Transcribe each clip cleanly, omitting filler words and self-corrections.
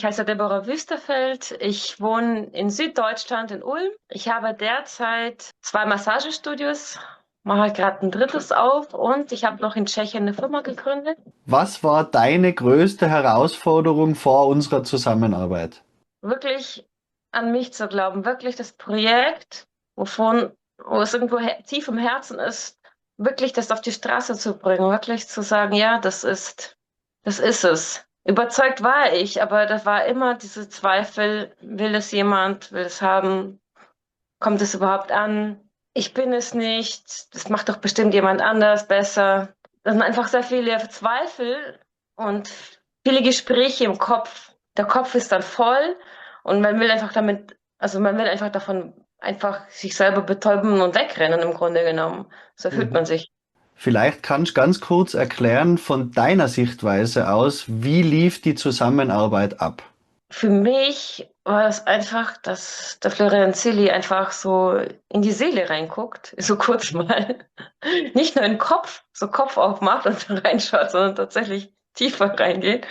Ich heiße Deborah Wüsterfeld. Ich wohne in Süddeutschland in Ulm. Ich habe derzeit 2 Massagestudios, mache gerade ein drittes auf und ich habe noch in Tschechien eine Firma gegründet. Was war deine größte Herausforderung vor unserer Zusammenarbeit? Wirklich an mich zu glauben, wirklich das Projekt, wo es irgendwo tief im Herzen ist, wirklich das auf die Straße zu bringen, wirklich zu sagen, ja, das ist es. Überzeugt war ich, aber da war immer diese Zweifel, will es jemand, will es haben, kommt es überhaupt an? Ich bin es nicht, das macht doch bestimmt jemand anders besser. Das sind einfach sehr viele Zweifel und viele Gespräche im Kopf. Der Kopf ist dann voll und man will einfach man will einfach davon einfach sich selber betäuben und wegrennen im Grunde genommen. So fühlt Mhm. man sich. Vielleicht kannst du ganz kurz erklären von deiner Sichtweise aus, wie lief die Zusammenarbeit ab? Für mich war es einfach, dass der Florian Zilli einfach so in die Seele reinguckt, so kurz mal. Nicht nur in den Kopf, so Kopf aufmacht und reinschaut, sondern tatsächlich tiefer reingeht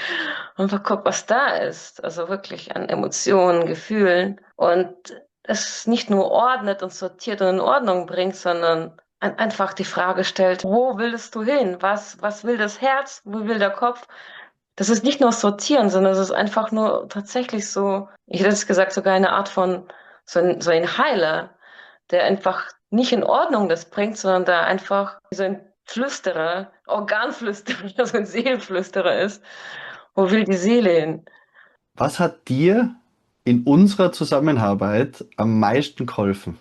und einfach guckt, was da ist. Also wirklich an Emotionen, Gefühlen und es nicht nur ordnet und sortiert und in Ordnung bringt, sondern einfach die Frage stellt, wo willst du hin? Was will das Herz? Wo will der Kopf? Das ist nicht nur sortieren, sondern es ist einfach nur tatsächlich so, ich hätte es gesagt, sogar eine Art von so ein Heiler, der einfach nicht in Ordnung das bringt, sondern da einfach so ein Flüsterer, Organflüsterer, so ein Seelenflüsterer ist. Wo will die Seele hin? Was hat dir in unserer Zusammenarbeit am meisten geholfen?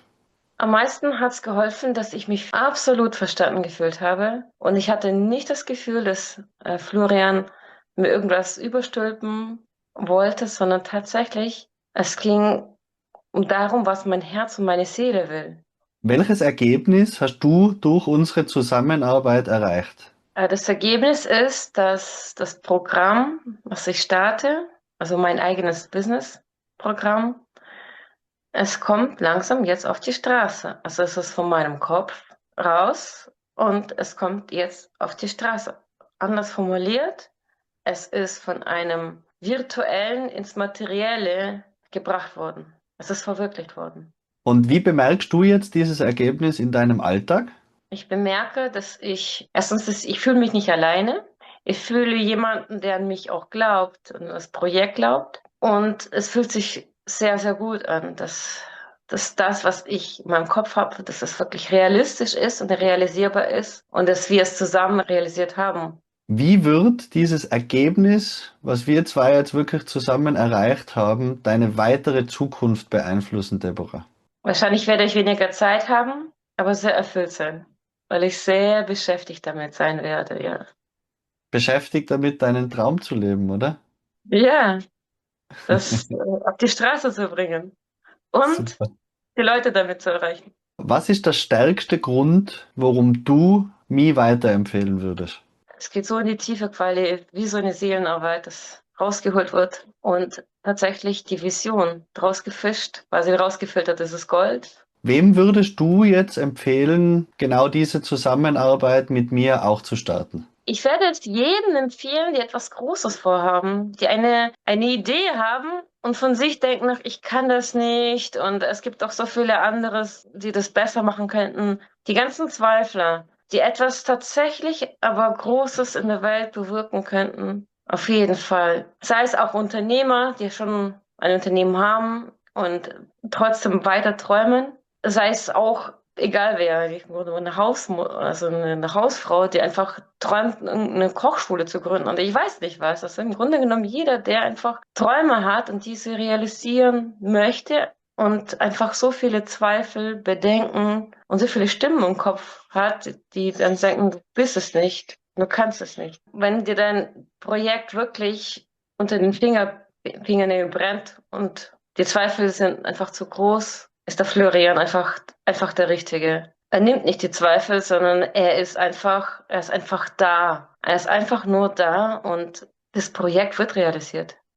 Am meisten hat es geholfen, dass ich mich absolut verstanden gefühlt habe. Und ich hatte nicht das Gefühl, dass Florian mir irgendwas überstülpen wollte, sondern tatsächlich, es ging darum, was mein Herz und meine Seele will. Welches Ergebnis hast du durch unsere Zusammenarbeit erreicht? Das Ergebnis ist, dass das Programm, was ich starte, also mein eigenes Business-Programm, es kommt langsam jetzt auf die Straße. Also es ist von meinem Kopf raus und es kommt jetzt auf die Straße. Anders formuliert, es ist von einem virtuellen ins Materielle gebracht worden. Es ist verwirklicht worden. Und wie bemerkst du jetzt dieses Ergebnis in deinem Alltag? Ich bemerke, ich fühle mich nicht alleine. Ich fühle jemanden, der an mich auch glaubt und das Projekt glaubt. Und es fühlt sich sehr, sehr gut an, dass das, was ich in meinem Kopf habe, dass es wirklich realistisch ist und realisierbar ist und dass wir es zusammen realisiert haben. Wie wird dieses Ergebnis, was wir zwei jetzt wirklich zusammen erreicht haben, deine weitere Zukunft beeinflussen, Deborah? Wahrscheinlich werde ich weniger Zeit haben, aber sehr erfüllt sein, weil ich sehr beschäftigt damit sein werde, ja. Beschäftigt damit, deinen Traum zu leben, oder? Ja, das auf die Straße zu bringen und Super. die Leute damit zu erreichen. Was ist der stärkste Grund, warum du mich weiterempfehlen würdest? Es geht so in die Tiefe, quasi wie so eine Seelenarbeit, das rausgeholt wird und tatsächlich die Vision draus gefischt, quasi rausgefiltert, das ist Gold. Wem würdest du jetzt empfehlen, genau diese Zusammenarbeit mit mir auch zu starten? Ich werde es jedem empfehlen, die etwas Großes vorhaben, die eine Idee haben und von sich denken, ach, ich kann das nicht und es gibt auch so viele anderes, die das besser machen könnten. Die ganzen Zweifler, die etwas tatsächlich aber Großes in der Welt bewirken könnten. Auf jeden Fall. Sei es auch Unternehmer, die schon ein Unternehmen haben und trotzdem weiter träumen. Sei es auch egal wer, also eine Hausfrau, die einfach träumt, eine Kochschule zu gründen. Und ich weiß nicht was. Das ist im Grunde genommen jeder, der einfach Träume hat und diese realisieren möchte und einfach so viele Zweifel, Bedenken und so viele Stimmen im Kopf hat, die dann denken, du bist es nicht, du kannst es nicht. Wenn dir dein Projekt wirklich unter den Fingernägeln brennt und die Zweifel sind einfach zu groß, ist der Florian einfach der Richtige. Er nimmt nicht die Zweifel, sondern er ist einfach da. Er ist einfach nur da und das Projekt wird realisiert.